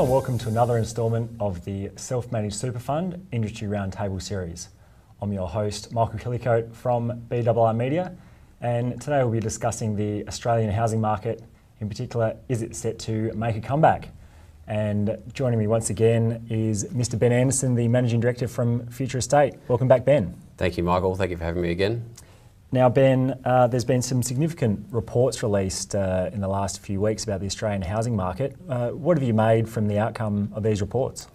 Hello and welcome to another instalment of the Self-Managed Super Fund Industry Roundtable series. I'm your host, Michael Killicoat from BRR Media, and today we'll be discussing the Australian housing market. In particular, is it set to make a comeback? And joining me once again is Mr. Ben Anderson, the Managing Director from Future Estate. Welcome back, Ben. Thank you, Michael. Thank you for having me again. Now, Ben, there's been some significant reports released in the last few weeks about the Australian housing market. What have you made from the outcome of these reports?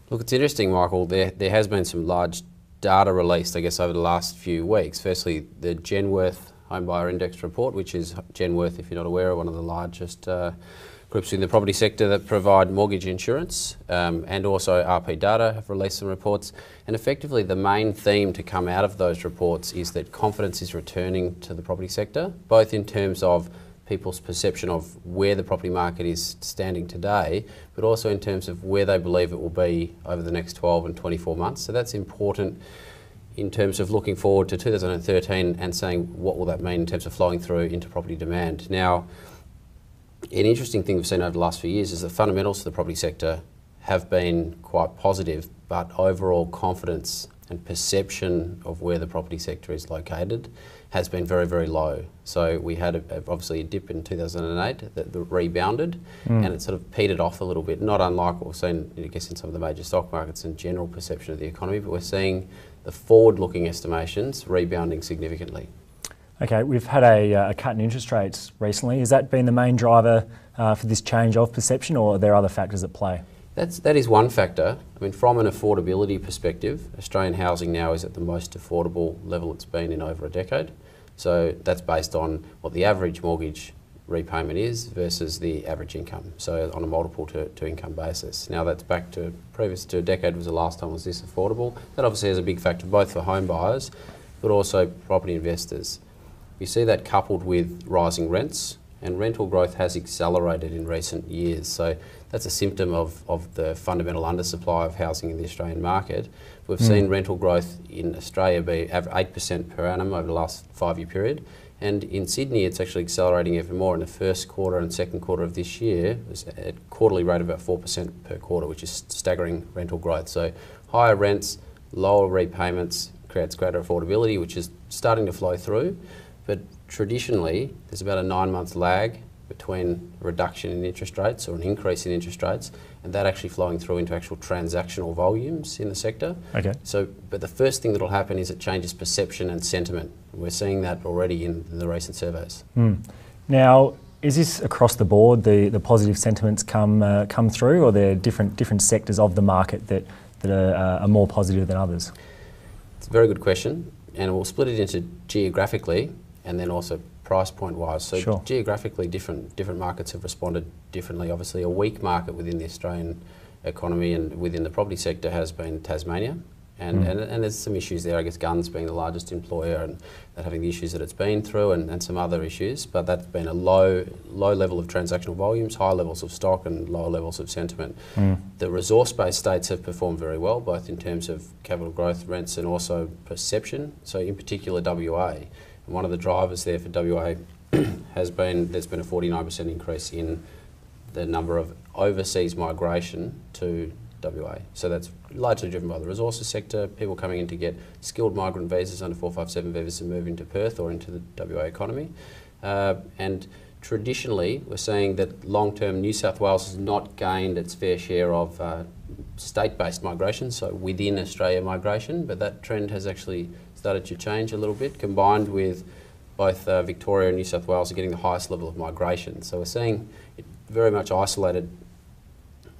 Look, it's interesting, Michael. There has been some large data released, I guess, over the last few weeks. Firstly, the Genworth Home Buyer Index report, which is Genworth, if you're not aware, one of the largest groups in the property sector that provide mortgage insurance, and also RP Data have released some reports. And effectively, the main theme to come out of those reports is that confidence is returning to the property sector, both in terms of people's perception of where the property market is standing today, but also in terms of where they believe it will be over the next 12 and 24 months. So that's important in terms of looking forward to 2013 and saying what will that mean in terms of flowing through into property demand. Now, an interesting thing we've seen over the last few years is the fundamentals of the property sector have been quite positive, but overall confidence and perception of where the property sector is located has been very, very low. So we had obviously a dip in 2008 that rebounded, and it sort of petered off a little bit, not unlike what we've seen, I guess, in some of the major stock markets and general perception of the economy, but we're seeing the forward-looking estimations rebounding significantly. Okay, we've had a cut in interest rates recently. Has that been the main driver for this change of perception, or are there other factors at play? That is one factor. I mean, from an affordability perspective, Australian housing now is at the most affordable level it's been in over a decade. So that's based on what the average mortgage repayment is versus the average income. So on a multiple to income basis. Now that's back to previous to a decade was the last time was this affordable. That obviously has a big factor both for home buyers, but also property investors. You see that coupled with rising rents, and rental growth has accelerated in recent years. So that's a symptom of the fundamental undersupply of housing in the Australian market. We've seen rental growth in Australia be 8% per annum over the last 5-year period. And in Sydney, it's actually accelerating even more. In the first quarter and second quarter of this year, it's at a quarterly rate of about 4% per quarter, which is staggering rental growth. So higher rents, lower repayments creates greater affordability, which is starting to flow through. But traditionally, there's about a 9-month lag between a reduction in interest rates or an increase in interest rates, and that actually flowing through into actual transactional volumes in the sector. Okay. So, but the first thing that will happen is it changes perception and sentiment. We're seeing that already in the recent surveys. Now, is this across the board, the positive sentiments come through, or are there different sectors of the market that are more positive than others? It's a very good question, and we'll split it into geographically and then also price point wise. So sure. Geographically, different markets have responded differently. Obviously, a weak market within the Australian economy and within the property sector has been Tasmania, and there's some issues there. I guess Guns being the largest employer and that having the issues that it's been through, and some other issues. But that's been a low level of transactional volumes, high levels of stock, and lower levels of sentiment. The resource-based states have performed very well, both in terms of capital growth, rents, and also perception. So in particular, WA. One of the drivers there for WA has been there's been a 49% increase in the number of overseas migration to WA. So that's largely driven by the resources sector, people coming in to get skilled migrant visas under 457 visas and move into Perth or into the WA economy. And traditionally, we're seeing that long-term New South Wales has not gained its fair share of state-based migration, so within Australia migration, but that trend has actually started to change a little bit, combined with both Victoria and New South Wales are getting the highest level of migration. So we're seeing it very much isolated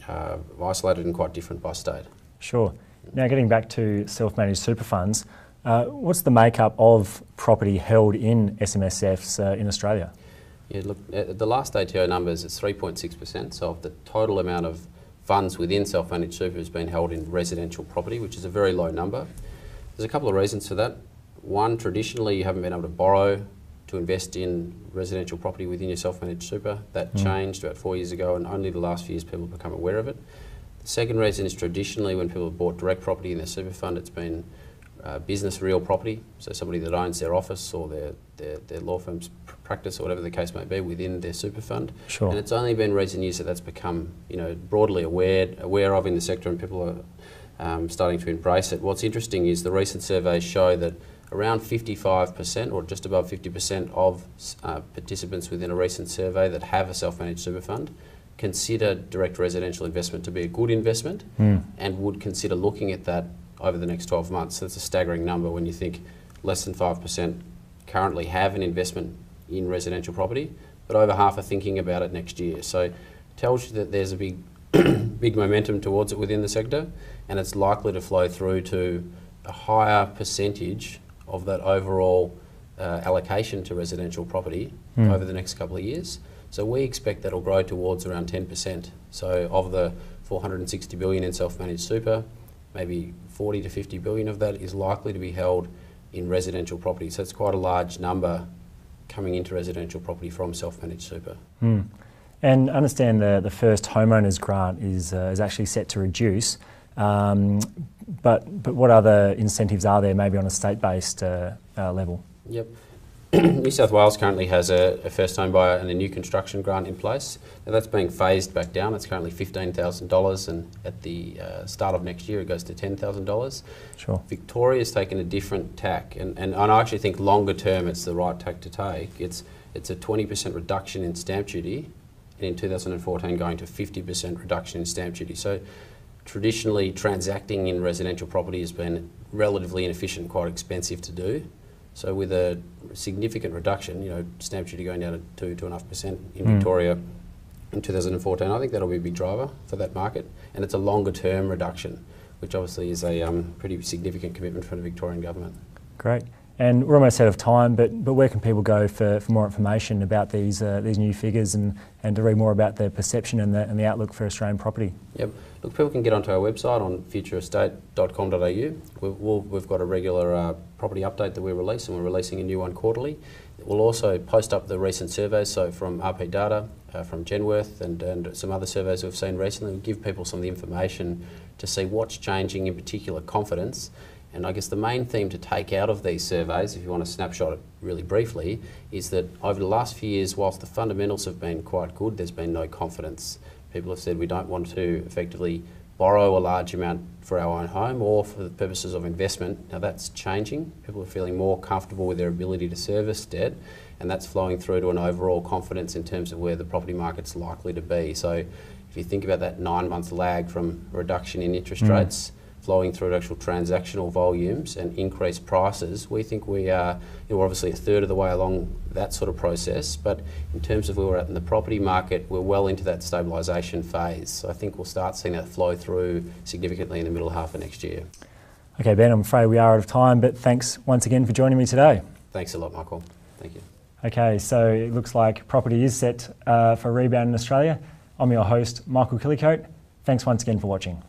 and quite different by state. Sure. Now getting back to self-managed super funds, what's the makeup of property held in SMSFs in Australia? Yeah, look, the last ATO numbers, it's 3.6%, so of the total amount of funds within self-managed super has been held in residential property, which is a very low number. There's a couple of reasons for that. One, traditionally you haven't been able to borrow to invest in residential property within your self-managed super. That changed about 4 years ago, and only the last few years people have become aware of it. The second reason is traditionally when people have bought direct property in their super fund, it's been business real property, so somebody that owns their office or their law firm's practice or whatever the case may be within their super fund. Sure. And it's only been recent years that that's become, you know, broadly aware of in the sector, and people are starting to embrace it. What's interesting is the recent surveys show that around 55% or just above 50% of participants within a recent survey that have a self-managed super fund consider direct residential investment to be a good investment and would consider looking at that over the next 12 months. So that's a staggering number when you think less than 5% currently have an investment in residential property, but over half are thinking about it next year. So it tells you that there's a big big momentum towards it within the sector, and it's likely to flow through to a higher percentage of that overall allocation to residential property over the next couple of years. So we expect that'll grow towards around 10%. So of the 460 billion in self-managed super, maybe 40 to 50 billion of that is likely to be held in residential property. So it's quite a large number coming into residential property from self-managed super. And understand the first homeowners grant is actually set to reduce, but what other incentives are there maybe on a state-based level? Yep. New South Wales currently has a first home buyer and a new construction grant in place. Now that's being phased back down. It's currently $15,000, and at the start of next year it goes to $10,000. Sure. Victoria's taken a different tack, and I actually think longer term it's the right tack to take. It's a 20% reduction in stamp duty, and in 2014 going to 50% reduction in stamp duty. So traditionally transacting in residential property has been relatively inefficient, quite expensive to do. So with a significant reduction, you know, stamp duty going down to 2.5% in Victoria in 2014, I think that'll be a big driver for that market. And it's a longer term reduction, which obviously is a pretty significant commitment from the Victorian government. Great. And we're almost out of time, but where can people go for more information about these new figures and to read more about the perception and the outlook for Australian property? Yep. Look, people can get onto our website on futureestate.com.au. We've got a regular property update that we release, and we're releasing a new one quarterly. We'll also post up the recent surveys, so from RP Data, from Genworth and some other surveys we've seen recently. We'll give people some of the information to see what's changing, in particular confidence. And I guess the main theme to take out of these surveys, if you want to snapshot it really briefly, is that over the last few years, whilst the fundamentals have been quite good, there's been no confidence. People have said we don't want to effectively borrow a large amount for our own home or for the purposes of investment. Now that's changing. People are feeling more comfortable with their ability to service debt, and that's flowing through to an overall confidence in terms of where the property market's likely to be. So if you think about that 9-month lag from a reduction in interest rates, flowing through to actual transactional volumes and increased prices, we think we are, we're obviously a third of the way along that sort of process, but in terms of where we're at in the property market, we're well into that stabilisation phase. So I think we'll start seeing that flow through significantly in the middle half of next year. Okay, Ben, I'm afraid we are out of time, but thanks once again for joining me today. Thanks a lot, Michael. Thank you. Okay, so it looks like property is set for a rebound in Australia. I'm your host, Michael Killicoat. Thanks once again for watching.